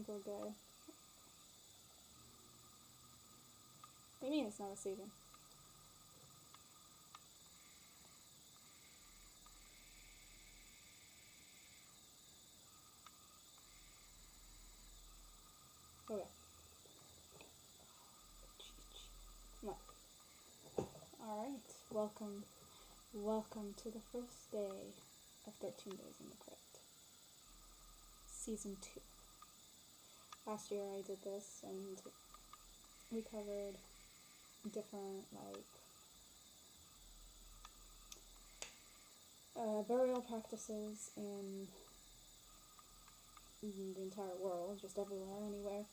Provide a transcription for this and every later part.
think we're good. What do you mean it's not receiving? Okay. Come on. Alright, welcome to the first day of 13 Days in the Crypt. Season 2. Last year I did this and we covered different, burial practices in the entire world, just everywhere, anywhere,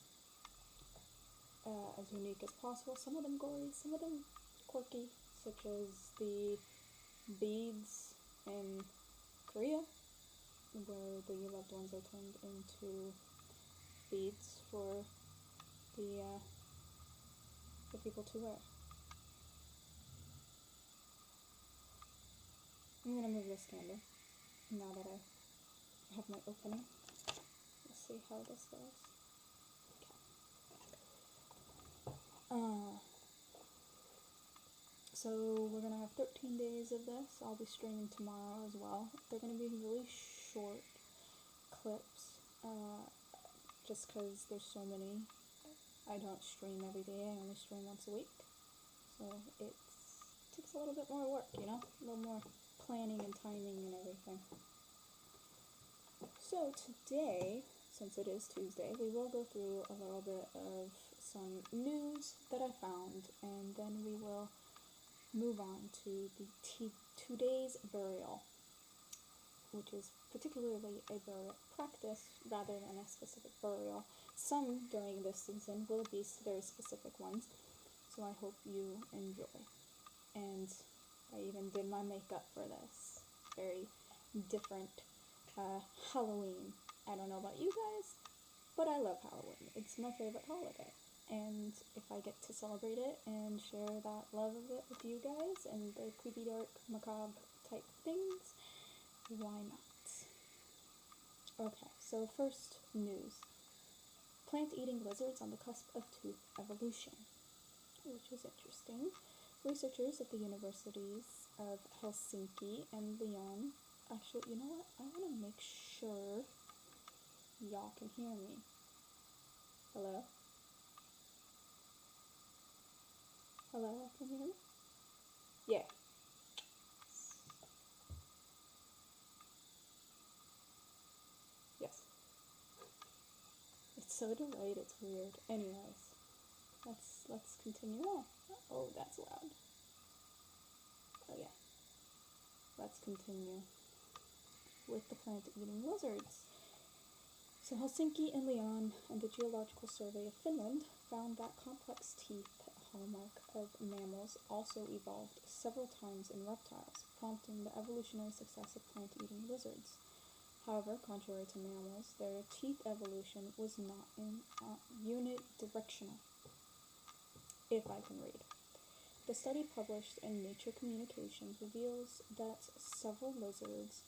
as unique as possible. Some of them gory, some of them quirky, such as the beads in Korea, where the loved ones are turned into beads for people to wear. I'm gonna move this candle now that I have my opening. Let's see how this goes. Okay. So we're gonna have 13 days of this. I'll be streaming tomorrow as well. They're gonna be really short clips, just because there's so many. I don't stream every day, I only stream once a week. So it takes a little bit more work, you know? A little more planning and timing and everything. So today, since it is Tuesday, we will go through a little bit of some news that I found, and then we will move on to the today's burial, which is particularly a burial practice rather than a specific burial. Some during this season will be very specific ones, so I hope you enjoy. And I even did my makeup for this. Very different Halloween. I don't know about you guys, but I love Halloween. It's my favorite holiday. And if I get to celebrate it and share that love of it with you guys and the creepy, dark, macabre type things, why not? Okay, so first news. Plant-eating lizards on the cusp of tooth evolution, which is interesting. Researchers at the universities of Helsinki and Lyon, actually, you know what? I want to make sure y'all can hear me. Hello? Hello, can you hear me? Yeah. Yes. It's so delayed, it's weird. Anyways, let's continue on. Oh, that's loud. Oh yeah. Let's continue with the plant-eating lizards. So Helsinki and Lyon and the Geological Survey of Finland found that complex teeth, a hallmark of mammals, also evolved several times in reptiles, prompting the evolutionary success of plant-eating lizards. However, contrary to mammals, their teeth evolution was not unidirectional, if I can read. The study published in Nature Communications reveals that several lizards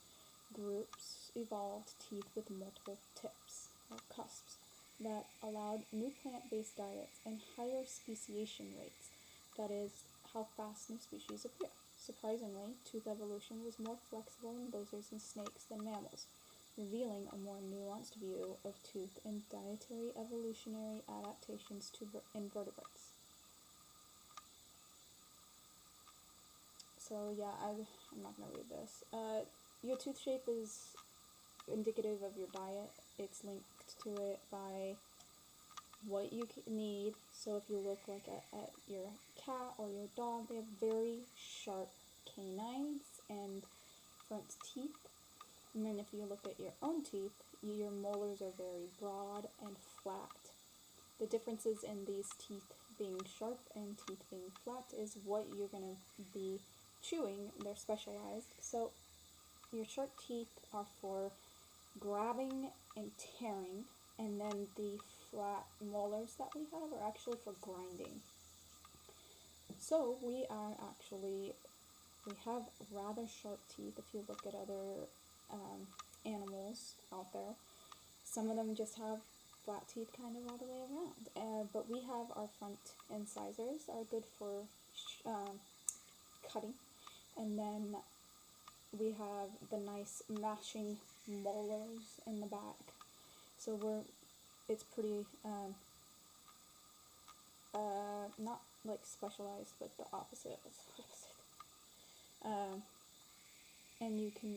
groups evolved teeth with multiple tips, or cusps, that allowed new plant-based diets and higher speciation rates, that is, how fast new species appear. Surprisingly, tooth evolution was more flexible in lizards and snakes than mammals, revealing a more nuanced view of tooth and dietary evolutionary adaptations to invertebrates. So yeah, I'm not going to read this. Your tooth shape is indicative of your diet. It's linked to it by what you need. So if you look like at your cat or your dog, they have very sharp canines and front teeth. And then if you look at your own teeth, your molars are very broad and flat. The differences in these teeth being sharp and teeth being flat is what you're going to be chewing. They're specialized. So your sharp teeth are for grabbing and tearing, and then the flat molars that we have are actually for grinding. So we have rather sharp teeth if you look at other animals out there. Some of them just have flat teeth kind of all the way around. But we have our front incisors are good for cutting, and then we have the nice mashing molars in the back. So it's pretty not like specialized, but the opposite. And you can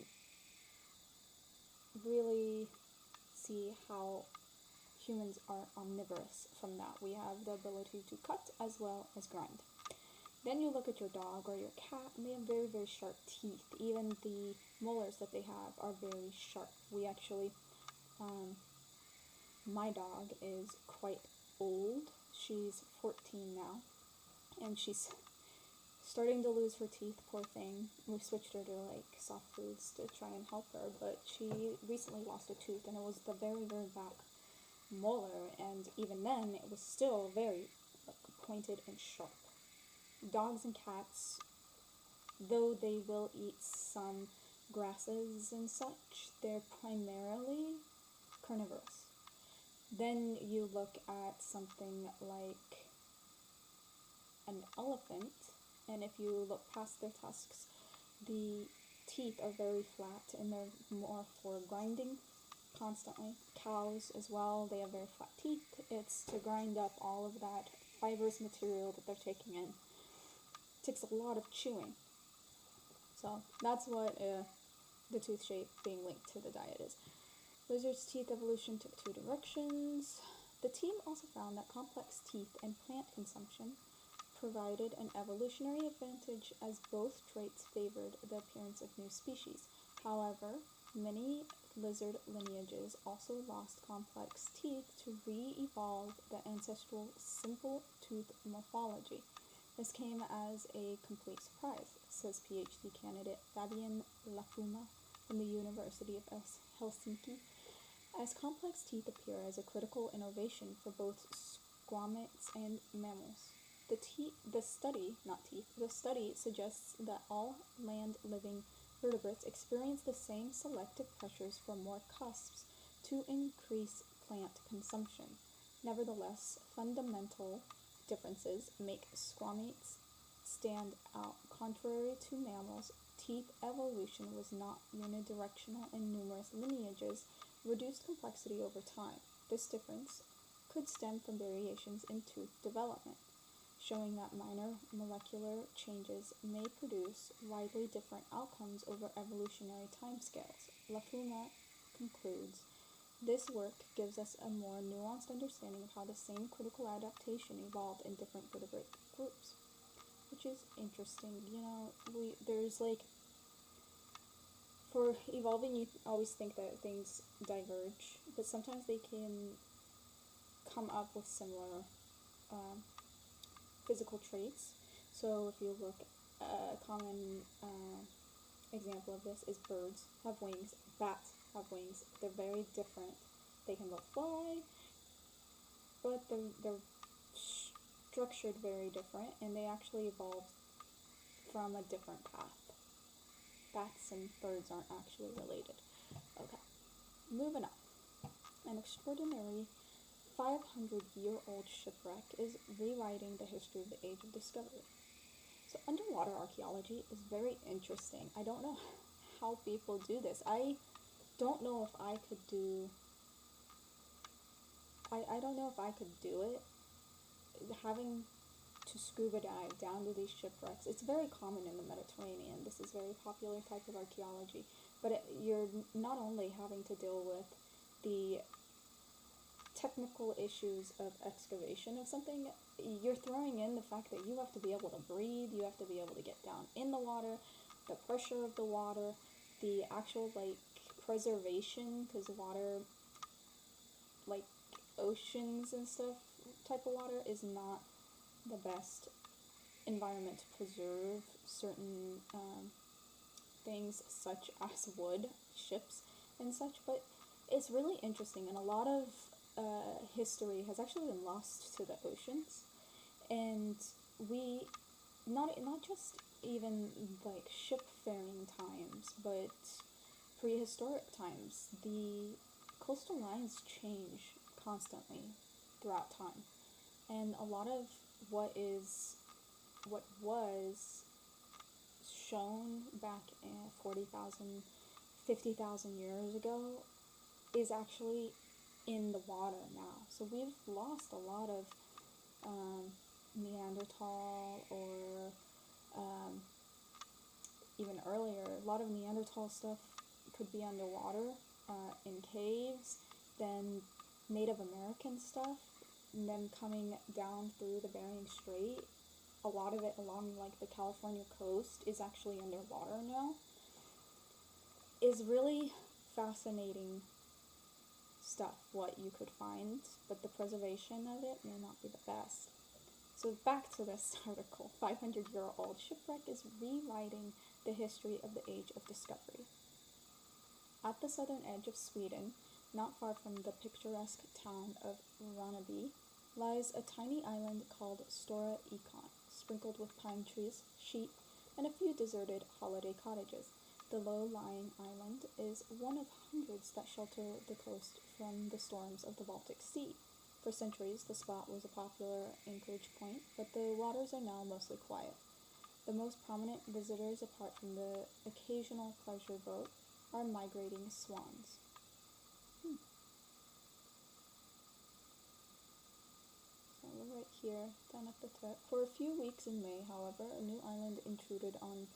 really see how humans are omnivorous from that. We have the ability to cut as well as grind. Then you look at your dog or your cat, and they have very, very sharp teeth. Even the molars that they have are very sharp. We actually, my dog is quite old. She's 14 now, and she's starting to lose her teeth, poor thing. We switched her to like soft foods to try and help her, but she recently lost a tooth, and it was the very, very back molar, and even then it was still very pointed and sharp. Dogs and cats, though they will eat some grasses and such, they're primarily carnivorous. Then you look at something like an elephant, and if you look past their tusks, the teeth are very flat and they're more for grinding constantly. Cows as well, they have very flat teeth. It's to grind up all of that fibrous material that they're taking in. It takes a lot of chewing. So that's what the tooth shape being linked to the diet is. Lizard's teeth evolution took 2 directions. The team also found that complex teeth and plant consumption provided an evolutionary advantage, as both traits favored the appearance of new species. However, many lizard lineages also lost complex teeth to re-evolve the ancestral simple tooth morphology. This came as a complete surprise, says PhD candidate Fabian Lafuma from the University of Helsinki, as complex teeth appear as a critical innovation for both squamates and mammals. The study suggests that all land-living vertebrates experience the same selective pressures for more cusps to increase plant consumption. Nevertheless, fundamental differences make squamates stand out. Contrary to mammals, teeth evolution was not unidirectional in numerous lineages, reduced complexity over time. This difference could stem from variations in tooth development, showing that minor molecular changes may produce widely different outcomes over evolutionary timescales. Lafuma concludes, this work gives us a more nuanced understanding of how the same critical adaptation evolved in different vertebrate groups, which is interesting. There's like, for evolving, you always think that things diverge, but sometimes they can come up with similar physical traits. So if you look, a common example of this is birds have wings, bats have wings. They're very different. They can both fly, but they're structured very different, and they actually evolved from a different path. Bats and birds aren't actually related. Okay, moving on. An extraordinary 500-year-old shipwreck is rewriting the history of the Age of Discovery. So underwater archaeology is very interesting. I don't know how people do this. I don't know if I could do it. Having to scuba dive down to these shipwrecks. It's very common in the Mediterranean. This is a very popular type of archaeology. But you're not only having to deal with the technical issues of excavation of something, you're throwing in the fact that you have to be able to breathe, you have to be able to get down in the water, the pressure of the water, the actual preservation, because water, like oceans and stuff, type of water is not the best environment to preserve certain things such as wood, ships, and such. But it's really interesting, and a lot of history has actually been lost to the oceans, and we not just even like shipfaring times, but prehistoric times, the coastal lines change constantly throughout time. And a lot of what was shown back in 40,000, 50,000 years ago is actually in the water now. So we've lost a lot of Neanderthal or even earlier, a lot of Neanderthal stuff could be underwater in caves, then Native American stuff, and then coming down through the Bering Strait. A lot of it along like the California coast is actually underwater now. Is really fascinating stuff, what you could find, but the preservation of it may not be the best. So back to this article. 500-year-old shipwreck is rewriting the history of the Age of Discovery. At the southern edge of Sweden, not far from the picturesque town of Ronneby, lies a tiny island called Stora Ikon, sprinkled with pine trees, sheep, and a few deserted holiday cottages. The low-lying island is one of hundreds that shelter the coast from the storms of the Baltic Sea. For centuries, the spot was a popular anchorage point, but the waters are now mostly quiet. The most prominent visitors, apart from the occasional pleasure boat, are migrating swans. So we're right here, down at the tip. For a few weeks in May, however, a new island intruded on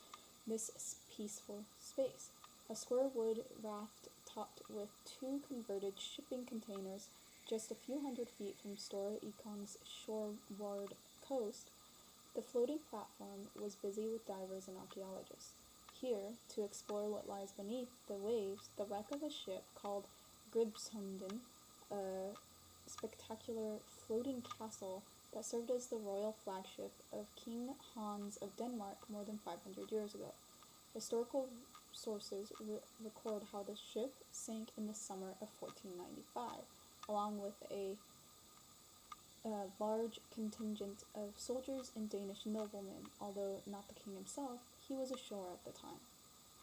this peaceful space. A square wood raft topped with two converted shipping containers just a few hundred feet from Stora Ikon's shoreward coast. The floating platform was busy with divers and archaeologists. Here, to explore what lies beneath the waves, the wreck of a ship called Gribshunden, a spectacular floating castle that served as the royal flagship of King Hans of Denmark more than 500 years ago. Historical sources record how the ship sank in the summer of 1495, along with a large contingent of soldiers and Danish noblemen. Although not the king himself, he was ashore at the time.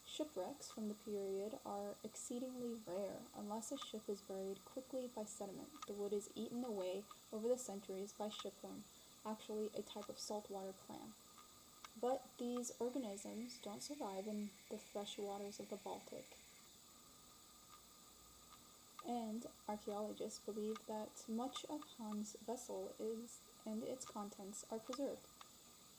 Shipwrecks from the period are exceedingly rare unless a ship is buried quickly by sediment. The wood is eaten away over the centuries by shipworm, actually a type of saltwater clam. But these organisms don't survive in the fresh waters of the Baltic. And archaeologists believe that much of Hans' vessel and its contents are preserved.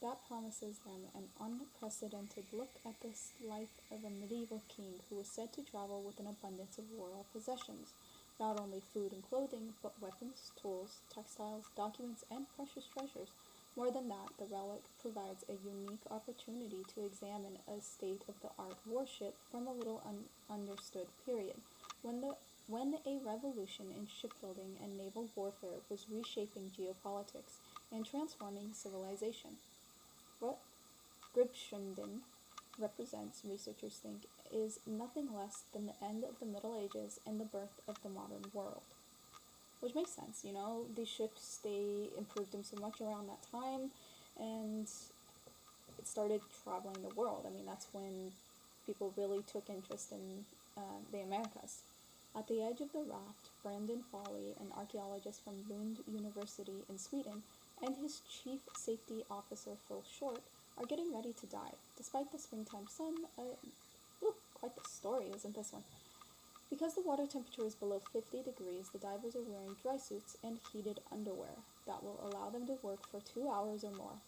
That promises them an unprecedented look at the life of a medieval king who was said to travel with an abundance of royal possessions, not only food and clothing, but weapons, tools, textiles, documents, and precious treasures. More than that, the relic provides a unique opportunity to examine a state-of-the-art warship from a little understood period, when a revolution in shipbuilding and naval warfare was reshaping geopolitics and transforming civilization. What Gribshunden represents, researchers think, is nothing less than the end of the Middle Ages and the birth of the modern world. Which makes sense, you know, these ships, they improved them so much around that time, and it started traveling the world. I mean, that's when people really took interest in the Americas. At the edge of the raft, Brandon Foley, an archaeologist from Lund University in Sweden, and his chief safety officer, Phil Short, are getting ready to dive. Despite the springtime sun, quite the story, isn't this one? Because the water temperature is below 50 degrees, the divers are wearing dry suits and heated underwear that will allow them to work for 2 hours or more.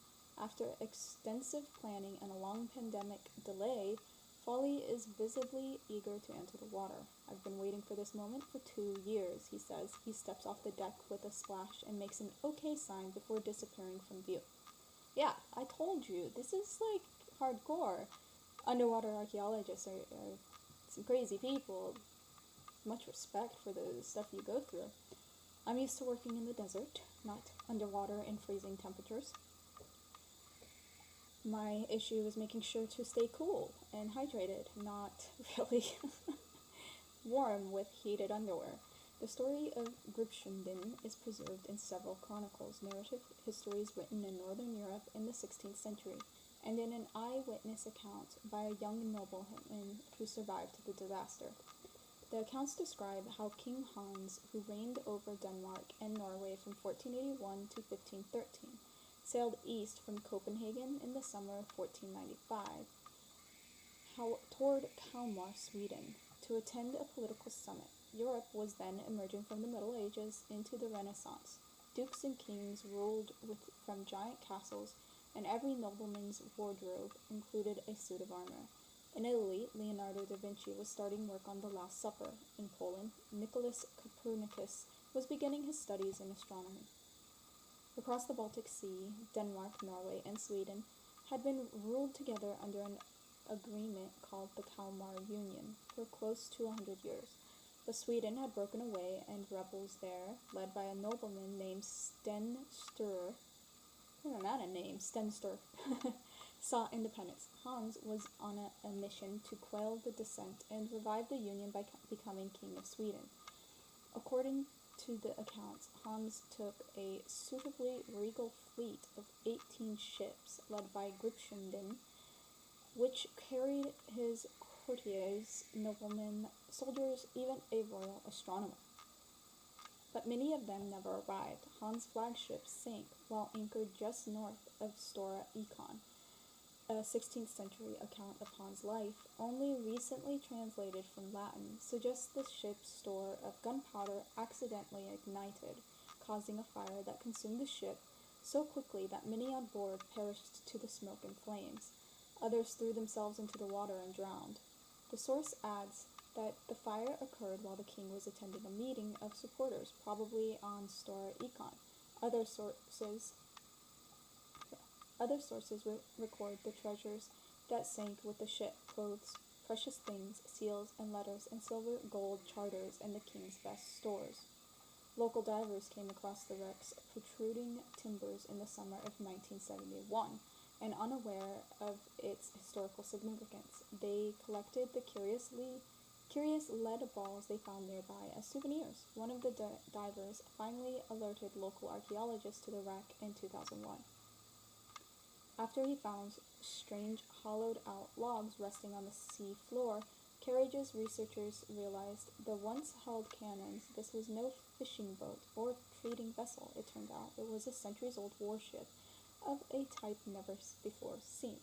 After extensive planning and a long pandemic delay, Foley is visibly eager to enter the water. I've been waiting for this moment for 2 years, he says. He steps off the deck with a splash and makes an okay sign before disappearing from view. Yeah, I told you, this is like hardcore. Underwater archaeologists are some crazy people. Much respect for the stuff you go through. I'm used to working in the desert, not underwater in freezing temperatures. My issue is making sure to stay cool and hydrated, not really warm with heated underwear. The story of Gribshunden is preserved in several chronicles, narrative histories written in Northern Europe in the 16th century, and in an eyewitness account by a young nobleman who survived the disaster. The accounts describe how King Hans, who reigned over Denmark and Norway from 1481 to 1513, sailed east from Copenhagen in the summer of 1495 toward Kalmar, Sweden, to attend a political summit. Europe was then emerging from the Middle Ages into the Renaissance. Dukes and kings ruled from giant castles, and every nobleman's wardrobe included a suit of armor. In Italy, Leonardo da Vinci was starting work on The Last Supper. In Poland, Nicholas Copernicus was beginning his studies in astronomy. Across the Baltic Sea, Denmark, Norway, and Sweden had been ruled together under an agreement called the Kalmar Union for close to 100 years. But Sweden had broken away, and rebels there, led by a nobleman named Sten Sture, not a name, Stenster, sought independence. Hans was on a mission to quell the dissent and revive the union by becoming king of Sweden. According to the accounts, Hans took a suitably regal fleet of 18 ships led by Gripshunden, which carried his courtiers, noblemen, soldiers, even a royal astronomer. But many of them never arrived. Hans' flagship sank while anchored just north of Stora Ekon. A 16th century account of Hans' life, only recently translated from Latin, suggests the ship's store of gunpowder accidentally ignited, causing a fire that consumed the ship so quickly that many on board perished to the smoke and flames. Others threw themselves into the water and drowned. The source adds that the fire occurred while the king was attending a meeting of supporters, probably on Stora Ekon. Other sources record the treasures that sank with the ship: clothes, precious things, seals and letters, and silver, gold, charters, and the king's best stores. Local divers came across the wreck's protruding timbers in the summer of 1971, and unaware of its historical significance, they collected the curious lead balls they found nearby as souvenirs. One of the divers finally alerted local archaeologists to the wreck in 2001. After he found strange hollowed-out logs resting on the sea floor, Carriage's researchers realized the once held cannons. This was no fishing boat or trading vessel, it turned out. It was a centuries-old warship of a type never before seen.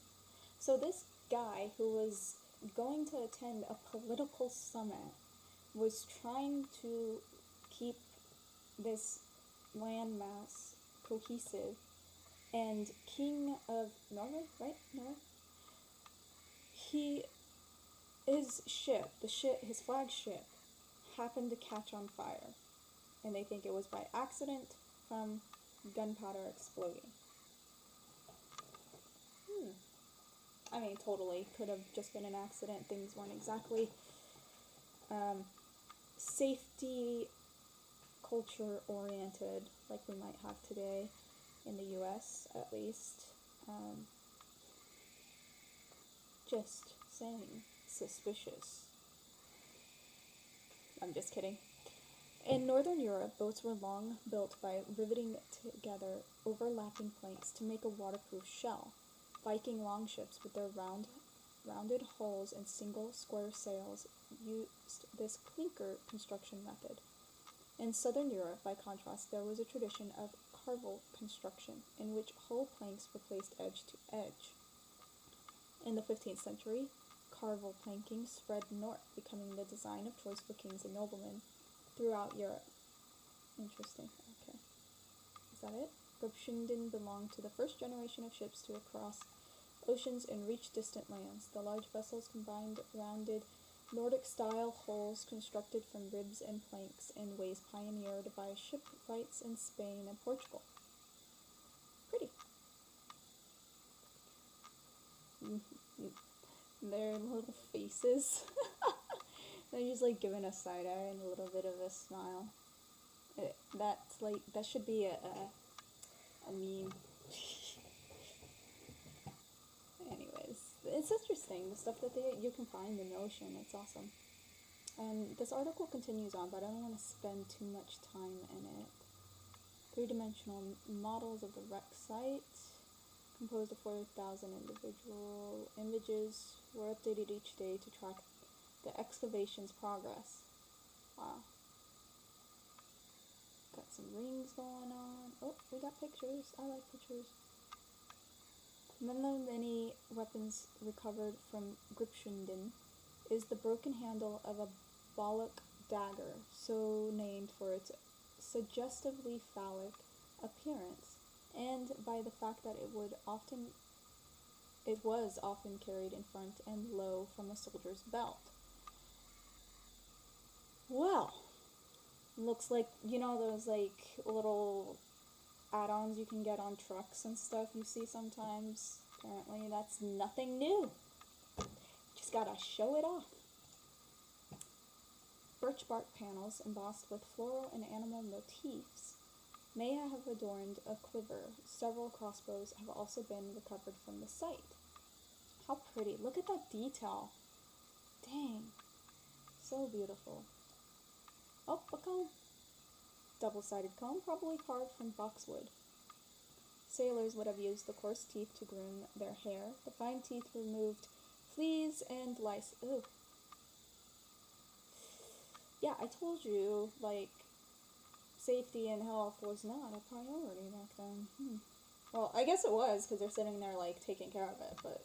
So this guy who was going to attend a political summit was trying to keep this landmass cohesive, and King of Norway, right? Norway? His flagship, happened to catch on fire, and they think it was by accident from gunpowder exploding. I mean, totally could have just been an accident. Things weren't exactly safety culture oriented like we might have today in the US, at least. Just saying, suspicious. I'm just kidding. In Northern Europe, boats were long built by riveting together overlapping planks to make a waterproof shell. Viking longships with their rounded hulls and single square sails used this clinker construction method. In Southern Europe, by contrast, there was a tradition of carvel construction, in which hull planks were placed edge to edge. In the 15th century, carvel planking spread north, becoming the design of choice for kings and noblemen throughout Europe. Interesting. Okay. Is that it? Gripshunden belonged to the first generation of ships to cross oceans and reach distant lands. The large vessels combined rounded Nordic-style hulls constructed from ribs and planks in ways pioneered by shipwrights in Spain and Portugal. Pretty. Their little faces. They're just like giving a side eye and a little bit of a smile. That should be a meme. Anyways, it's interesting, the stuff that you can find in the ocean. It's awesome. And this article continues on, but I don't want to spend too much time in it. 3-dimensional models of the wreck site, composed of 4,000 individual images, were updated each day to track the excavation's progress. Wow. Got some rings going on. Oh, we got pictures. I like pictures. Among the many weapons recovered from Gripshunden is the broken handle of a Balak dagger, so named for its suggestively phallic appearance, and by the fact that it was often carried in front and low from a soldier's belt. Well, looks like, you know, those like little add-ons you can get on trucks and stuff you see sometimes. Apparently that's nothing new. Just gotta show it off. Birch bark panels embossed with floral and animal motifs may have adorned a quiver. Several crossbows have also been recovered from the site. How pretty. Look at that detail. Dang. So beautiful. Oh, a comb. Double-sided comb, probably carved from boxwood. Sailors would have used the coarse teeth to groom their hair. The fine teeth removed fleas and lice. Ugh. Yeah, I told you, like, safety and health was not a priority back then. Well, I guess it was, because they're sitting there, like, taking care of it, but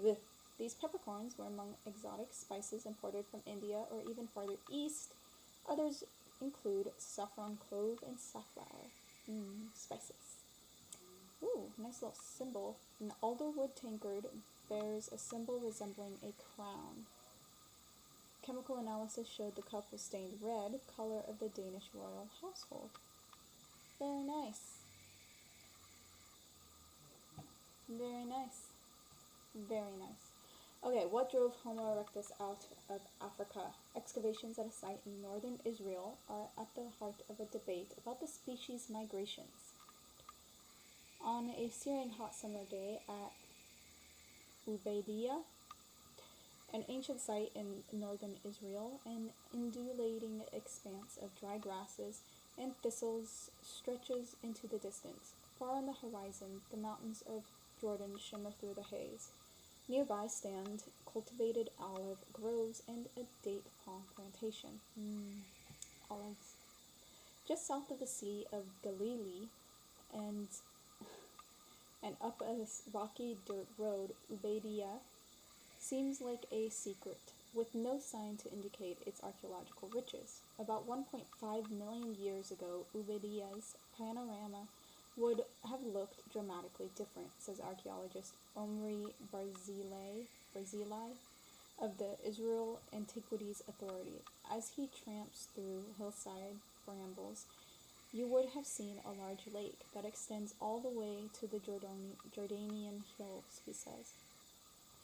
ugh. These peppercorns were among exotic spices imported from India or even farther east. Others include saffron, clove, and safflower. Spices. Ooh, nice little symbol. An alderwood tankard bears a symbol resembling a crown. Chemical analysis showed the cup was stained red, color of the Danish royal household. Very nice. Very nice. Very nice. Okay, what drove Homo erectus out of Africa? Excavations at a site in northern Israel are at the heart of a debate about the species' migrations. On a searing hot summer day at Ubeidiya, an ancient site in northern Israel, an undulating expanse of dry grasses and thistles stretches into the distance. Far on the horizon, the mountains of Jordan shimmer through the haze. Nearby stand cultivated olive groves and a date palm plantation. Olives. Just south of the Sea of Galilee and up a rocky dirt road, Ubeidiya seems like a secret, with no sign to indicate its archaeological riches. About 1.5 million years ago, Ubeidiya's panorama would have looked dramatically different, says archaeologist Omri Barzilai of the Israel Antiquities Authority. As he tramps through hillside brambles, you would have seen a large lake that extends all the way to the Jordanian hills, he says.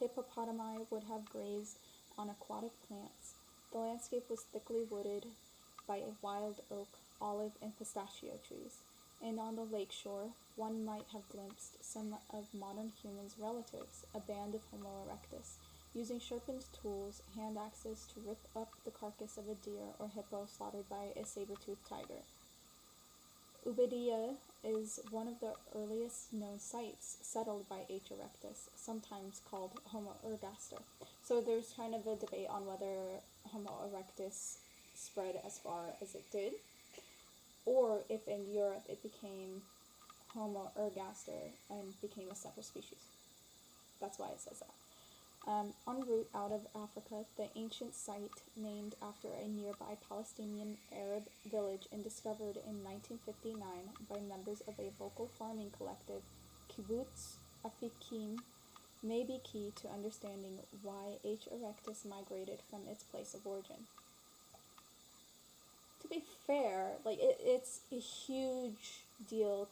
Hippopotami would have grazed on aquatic plants. The landscape was thickly wooded by a wild oak, olive, and pistachio trees. And on the lake shore, one might have glimpsed some of modern humans' relatives, a band of Homo erectus, using sharpened tools, hand axes, to rip up the carcass of a deer or hippo slaughtered by a saber-toothed tiger. Ubeidiya is one of the earliest known sites settled by H. erectus, sometimes called Homo ergaster. So there's kind of a debate on whether Homo erectus spread as far as it did, or if in Europe it became Homo ergaster and became a separate species. That's why it says that. En route out of Africa, the ancient site, named after a nearby Palestinian Arab village and discovered in 1959 by members of a local farming collective, Kibbutz Afikim, may be key to understanding why H. erectus migrated from its place of origin. To be fair, like it's a huge deal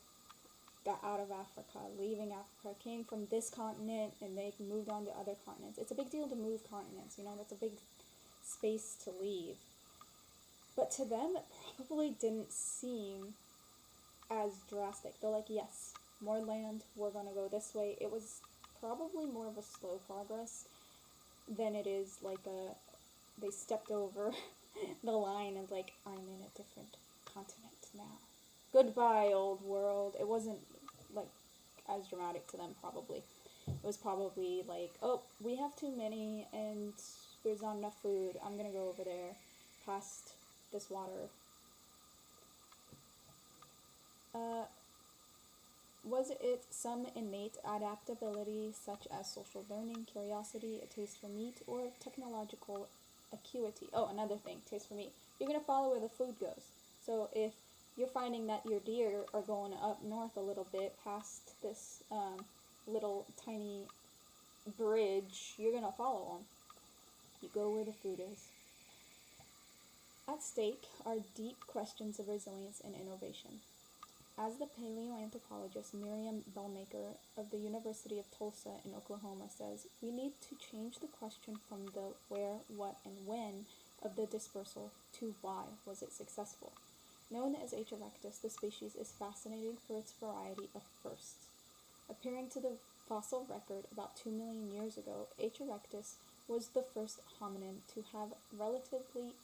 that out of Africa, leaving Africa, came from this continent and they moved on to other continents. It's a big deal to move continents, that's a big space to leave. But to them, it probably didn't seem as drastic. They're like, yes, more land, we're gonna go this way. It was probably more of a slow progress than it is like they stepped over the line and like, I'm in a different continent now. Goodbye, old world. It wasn't like as dramatic to them probably. It was probably like, oh, we have too many and there's not enough food. I'm gonna go over there past this water. Was it some innate adaptability such as social learning, curiosity, a taste for meat, or technological acuity? Oh, another thing, taste for meat. You're going to follow where the food goes. So if you're finding that your deer are going up north a little bit past this little tiny bridge, you're going to follow them. You go where the food is. At stake are deep questions of resilience and innovation. As the paleoanthropologist Miriam Bellmaker of the University of Tulsa in Oklahoma says, we need to change the question from the where, what, and when of the dispersal to why was it successful. Known as H. erectus, the species is fascinating for its variety of firsts. Appearing to the fossil record about 2 million years ago, H. erectus was the first hominin to have relatively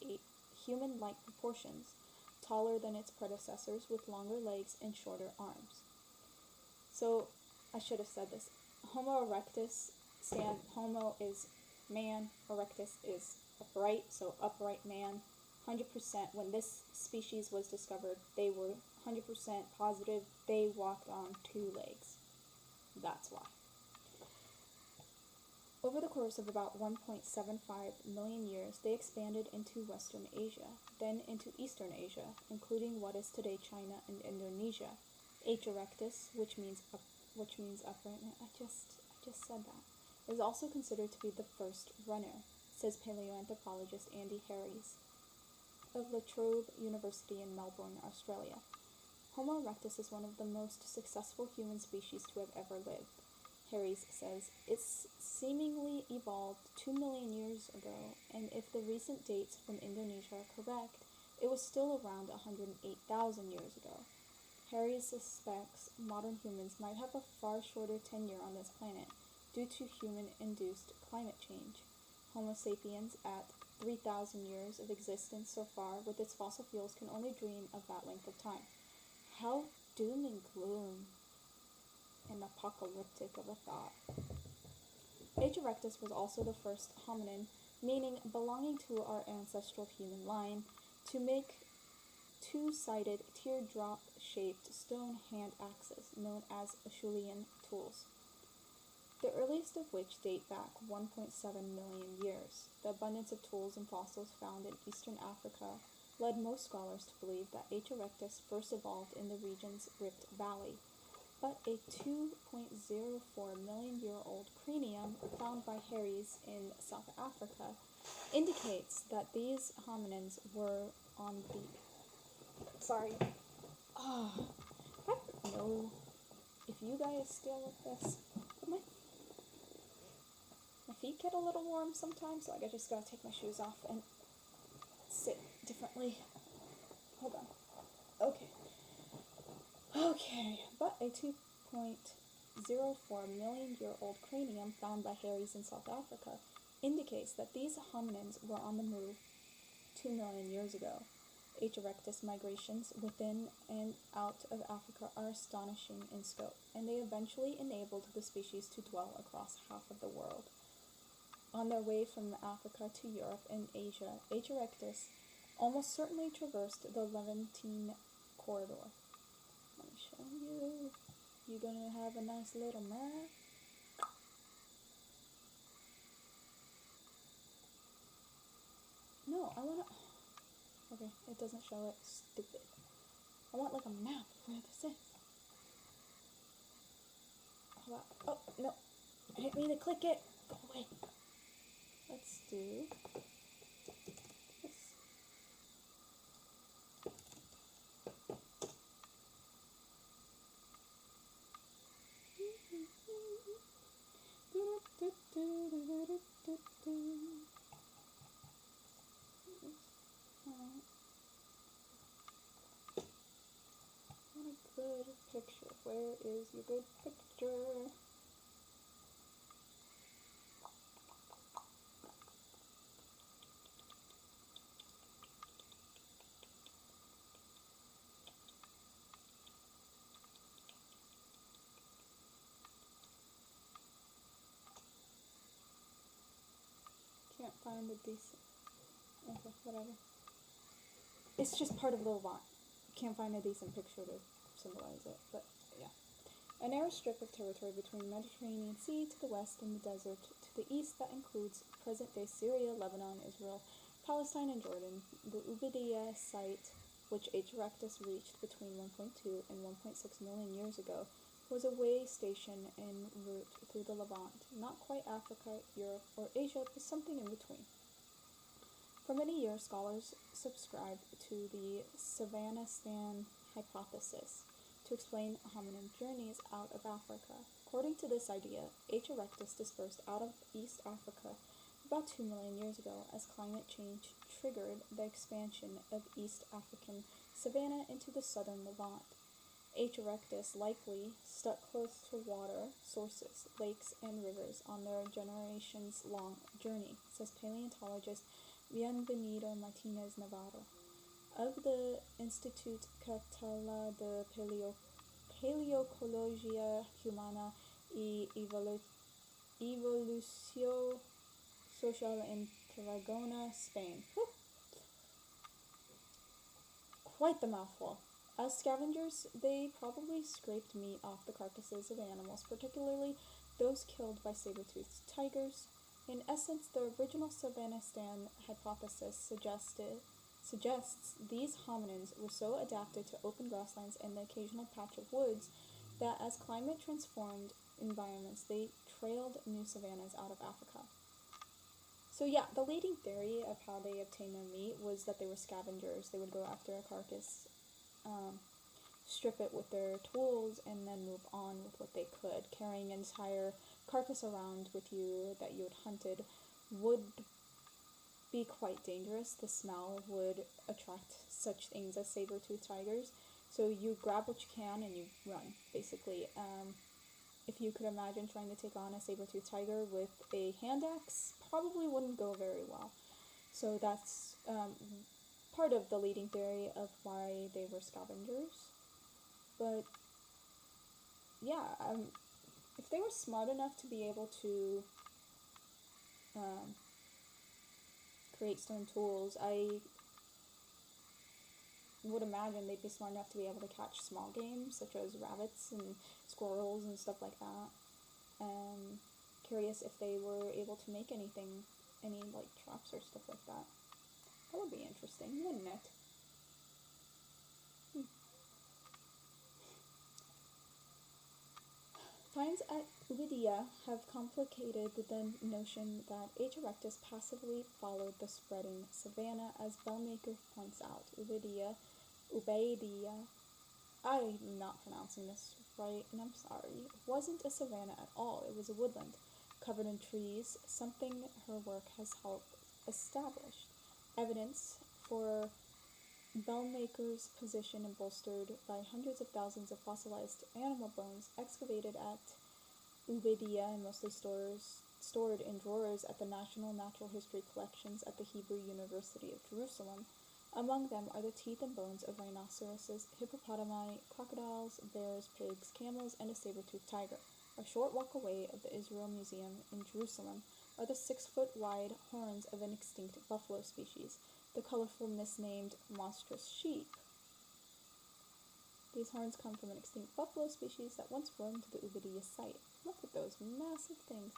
human-like proportions, taller than its predecessors with longer legs and shorter arms. So, I should have said this. Homo erectus, Homo is man, erectus is upright, so upright man. 100% when this species was discovered, they were 100% positive they walked on 2 legs. That's why. Over the course of about 1.75 million years, they expanded into Western Asia, then into Eastern Asia, including what is today China and Indonesia. H. erectus, which means upright. I just said that. Is also considered to be the first runner, says paleoanthropologist Andy Harries of La Trobe University in Melbourne, Australia. Homo erectus is one of the most successful human species to have ever lived. Harries says, it's seemingly evolved 2 million years ago, and if the recent dates from Indonesia are correct, it was still around 108,000 years ago. Harries suspects modern humans might have a far shorter tenure on this planet due to human-induced climate change. Homo sapiens, at 3,000 years of existence so far with its fossil fuels, can only dream of that length of time. How doom and gloom and apocalyptic of a thought. H. erectus was also the first hominin, meaning belonging to our ancestral human line, to make 2-sided teardrop-shaped stone hand axes known as Acheulean tools, the earliest of which date back 1.7 million years. The abundance of tools and fossils found in eastern Africa led most scholars to believe that H. erectus first evolved in the region's Rift Valley, but a 2.04 million year old cranium found by Harries in South Africa indicates that these hominins were on the... I don't know if you guys still with this, but my feet get a little warm sometimes, so I just gotta take my shoes off and sit differently. Hold on. Okay, but a 2.04 million year old cranium found by Harries in South Africa indicates that these hominins were on the move 2 million years ago. H. erectus migrations within and out of Africa are astonishing in scope, and they eventually enabled the species to dwell across half of the world. On their way from Africa to Europe and Asia, H. erectus almost certainly traversed the Levantine corridor. Let me show you. You're gonna have a nice little map. No, I wanna... Okay, it doesn't show it. Stupid. I want like a map of where this is. Hold on. Oh, no. I didn't mean to click it. Go away. Let's do this. What a good picture. Where is your good picture? Can't find a decent... Okay, whatever. it's just part of the Levant. Can't find a decent picture to symbolize it, but yeah. A narrow strip of territory between the Mediterranean Sea to the west and the desert to the east that includes present-day Syria, Lebanon, Israel, Palestine, and Jordan. The Ubaidiyya site, which H. erectus reached between 1.2 and 1.6 million years ago, was a way station en route through the Levant, not quite Africa, Europe, or Asia, but something in between. For many years, scholars subscribed to the Savanistan hypothesis to explain hominin journeys out of Africa. According to this idea, H. erectus dispersed out of East Africa about 2 million years ago as climate change triggered the expansion of East African savanna into the southern Levant. H. erectus likely stuck close to water sources, lakes, and rivers on their generations-long journey, says paleontologist Bienvenido Martinez Navarro of the Institut Català de Paleocologia Humana y Evolució Social in Tarragona, Spain. Whew. Quite the mouthful. As scavengers, they probably scraped meat off the carcasses of animals, particularly those killed by saber-toothed tigers. In essence, the original Savanistan hypothesis suggests these hominins were so adapted to open grasslands and the occasional patch of woods that as climate transformed environments, they trailed new savannas out of Africa. So yeah, the leading theory of how they obtained their meat was that they were scavengers. They would go after a carcass, strip it with their tools, and then move on with what they could. Carrying an entire carcass around with you that you had hunted would be quite dangerous. The smell would attract such things as saber-toothed tigers. So you grab what you can and you run, basically. If you could imagine trying to take on a saber-toothed tiger with a hand axe, probably wouldn't go very well. So that's part of the leading theory of why they were scavengers. But yeah, if they were smart enough to be able to create stone tools, I would imagine they'd be smart enough to be able to catch small game, such as rabbits and squirrels and stuff like that. Curious if they were able to make any like traps or stuff like that. That would be interesting, wouldn't it? Finds at Lydia have complicated the notion that H. erectus passively followed the spreading savanna, as Bellmaker points out. Ubaidiyya, I'm not pronouncing this right, and I'm sorry, wasn't a savanna at all. It was a woodland, covered in trees, something her work has helped establish. Evidence for Bellmaker's position and bolstered by hundreds of thousands of fossilized animal bones excavated at Ubaidiyya and mostly stored in drawers at the National Natural History Collections at the Hebrew University of Jerusalem. Among them are the teeth and bones of rhinoceroses, hippopotami, crocodiles, bears, pigs, camels, and a saber-toothed tiger. A short walk away of the Israel Museum in Jerusalem are the 6-foot-wide horns of an extinct buffalo species, the colorful misnamed monstrous sheep. These horns come from an extinct buffalo species that once roamed the Ubaidiyya site. Look at those massive things.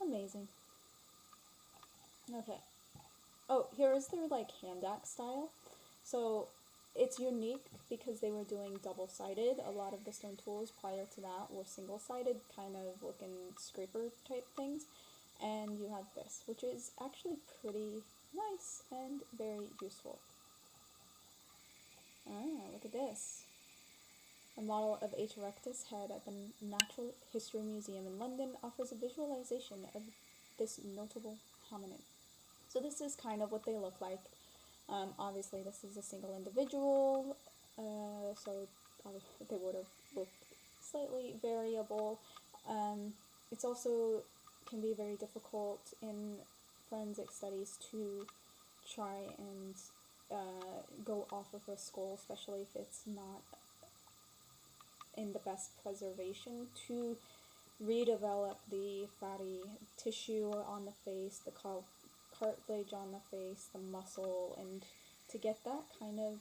Amazing. Okay. Oh, here is their hand axe style. So it's unique because they were doing double-sided. A lot of the stone tools prior to that were single-sided, kind of looking scraper type things. And you have this, which is actually pretty nice and very useful. Look at this. A model of H. erectus head at the Natural History Museum in London offers a visualization of this notable hominin. So this is kind of what they look like. Obviously, this is a single individual, so they would have looked slightly variable. It's also can be very difficult in forensic studies to try and go off of a skull, especially if it's not in the best preservation, to redevelop the fatty tissue on the face, the cartilage on the face, the muscle, and to get that kind of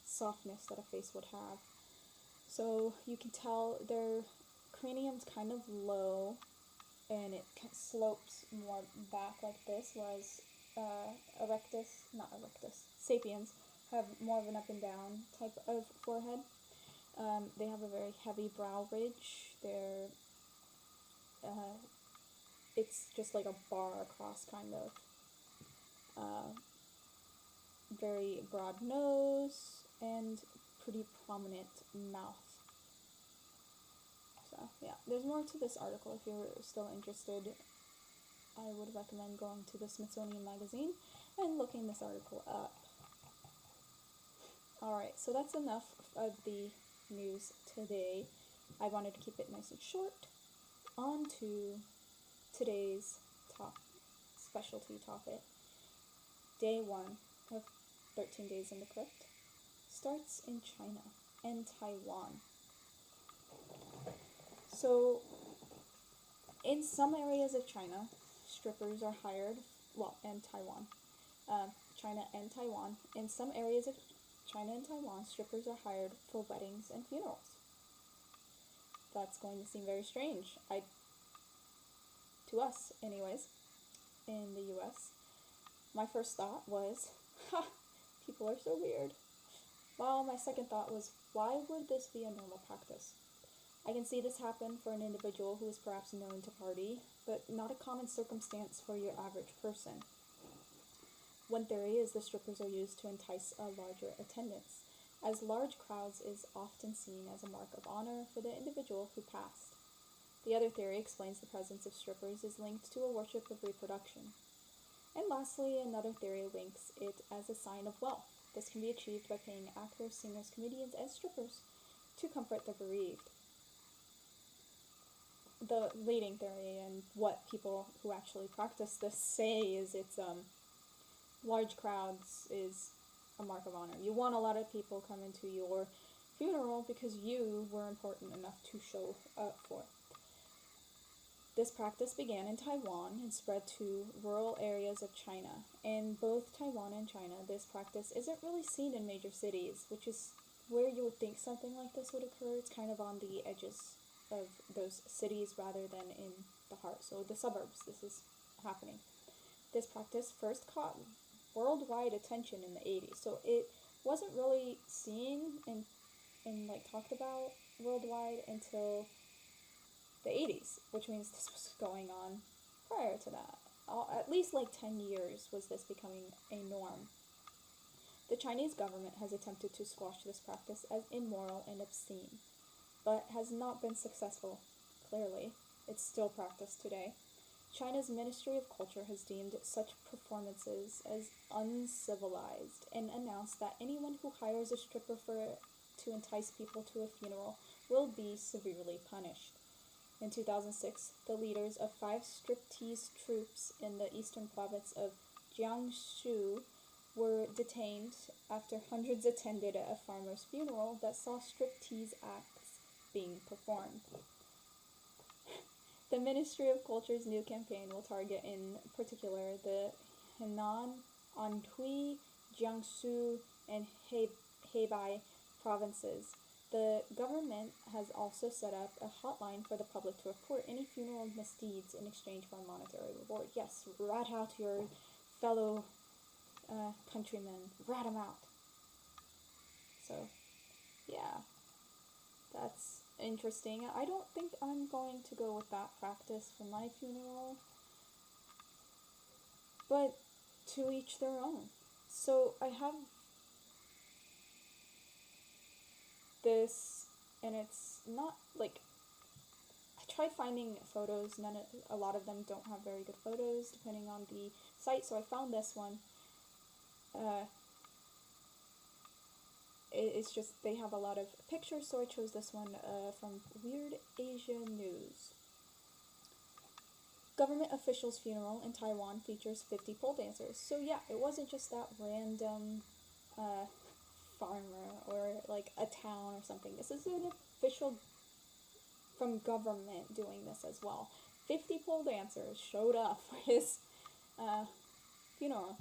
softness that a face would have. So you can tell their cranium's kind of low, and it slopes more back like this, whereas sapiens have more of an up and down type of forehead. They have a very heavy brow ridge. It's just like a bar across, kind of. Very broad nose and pretty prominent mouth. So yeah, there's more to this article if you're still interested. I would recommend going to the Smithsonian Magazine and looking this article up. Alright, so that's enough of the news today. I wanted to keep it nice and short. On to today's specialty topic. Day 1 of 13 Days in the Crypt starts in China and Taiwan. So, in some areas of China, strippers are hired, and Taiwan. China and Taiwan. In some areas of China and Taiwan, strippers are hired for weddings and funerals. That's going to seem very strange. To us, anyways, in the US. My first thought was, people are so weird. While my second thought was, why would this be a normal practice? I can see this happen for an individual who is perhaps known to party, but not a common circumstance for your average person. One theory is the strippers are used to entice a larger attendance, as large crowds is often seen as a mark of honor for the individual who passed. The other theory explains the presence of strippers is linked to a worship of reproduction. And lastly, another theory links it as a sign of wealth. This can be achieved by paying actors, singers, comedians, and strippers to comfort the bereaved. The leading theory and what people who actually practice this say is it's large crowds is a mark of honor. You want a lot of people coming to your funeral because you were important enough to show up for. This practice began in Taiwan and spread to rural areas of China. In both Taiwan and China, this practice isn't really seen in major cities, which is where you would think something like this would occur. It's kind of on the edges of those cities rather than in the heart. So the suburbs, this is happening. This practice first caught worldwide attention in the 80s. So it wasn't really seen and talked about worldwide until the 80s, which means this was going on prior to that. At least 10 years was this becoming a norm. The Chinese government has attempted to squash this practice as immoral and obscene, but has not been successful, clearly. It's still practiced today. China's Ministry of Culture has deemed such performances as uncivilized and announced that anyone who hires a stripper to entice people to a funeral will be severely punished. In 2006, the leaders of 5 striptease troupes in the eastern province of Jiangsu were detained after hundreds attended a farmer's funeral that saw striptease acts being performed. The Ministry of Culture's new campaign will target in particular the Henan, Anhui, Jiangsu, and Hebei provinces. The government has also set up a hotline for the public to report any funeral misdeeds in exchange for a monetary reward. Yes, rat out your fellow countrymen. Rat them out. So, yeah, that's interesting. I don't think I'm going to go with that practice for my funeral, but to each their own. So I have this, and it's not I tried finding photos. A lot of them don't have very good photos depending on the site, so I found this one. It's just they have a lot of pictures, so I chose this one from Weird Asia News. Government official's funeral in Taiwan features 50 pole dancers. So yeah, it wasn't just that random farmer or a town or something. This is an official from government doing this as well. 50 pole dancers showed up for his funeral.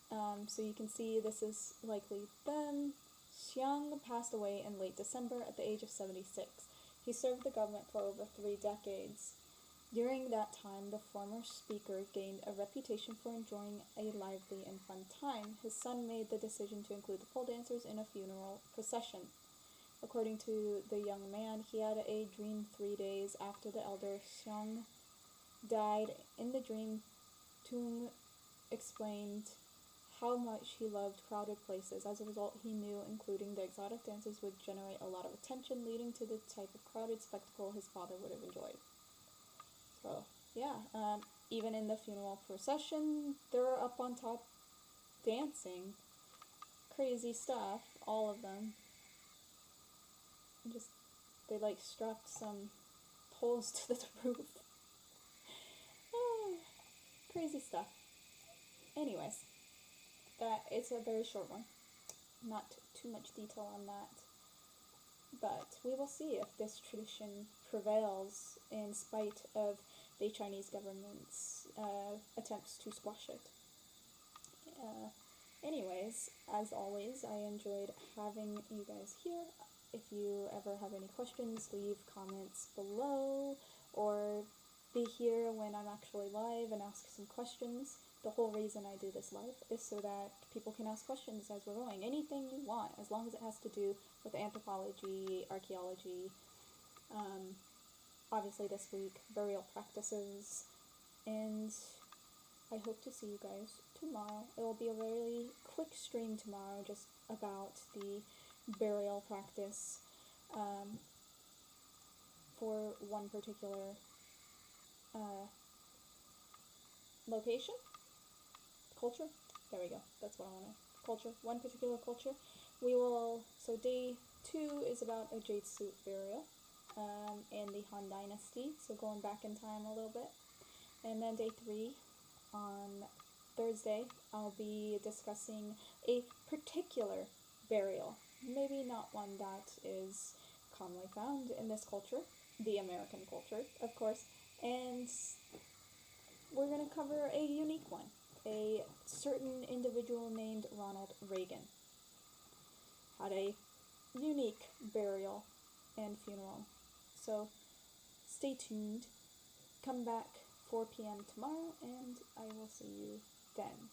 So you can see this is likely them. Xiang passed away in late December at the age of 76. He served the government for over 3 decades. During that time, the former speaker gained a reputation for enjoying a lively and fun time. His son made the decision to include the pole dancers in a funeral procession. According to the young man, he had a dream 3 days after the elder Xiang died. In the dream, Tung explained how much he loved crowded places. As a result, he knew including the exotic dances would generate a lot of attention, leading to the type of crowded spectacle his father would have enjoyed. So, yeah, even in the funeral procession, they're up on top dancing. Crazy stuff, all of them. Just, they like strapped some poles to the roof. Crazy stuff. Anyways, that it's a very short one. Not too much detail on that. But we will see if this tradition prevails in spite of the Chinese government's attempts to squash it. Anyways, as always, I enjoyed having you guys here. If you ever have any questions, leave comments below, or be here when I'm actually live and ask some questions. The whole reason I do this live is so that people can ask questions as we're going. Anything you want, as long as it has to do with anthropology, archaeology, obviously this week, burial practices, and I hope to see you guys tomorrow. It will be a really quick stream tomorrow, just about the burial practice for one particular location? Culture? There we go. That's what I wanted. Culture. One particular culture. So day 2 is about a jade suit burial in the Han Dynasty, so going back in time a little bit. And then day 3, on Thursday, I'll be discussing a particular burial. Maybe not one that is commonly found in this culture, the American culture, of course. And we're going to cover a unique one. A certain individual named Ronald Reagan had a unique burial and funeral. So stay tuned. Come back 4 p.m. tomorrow, and I will see you then.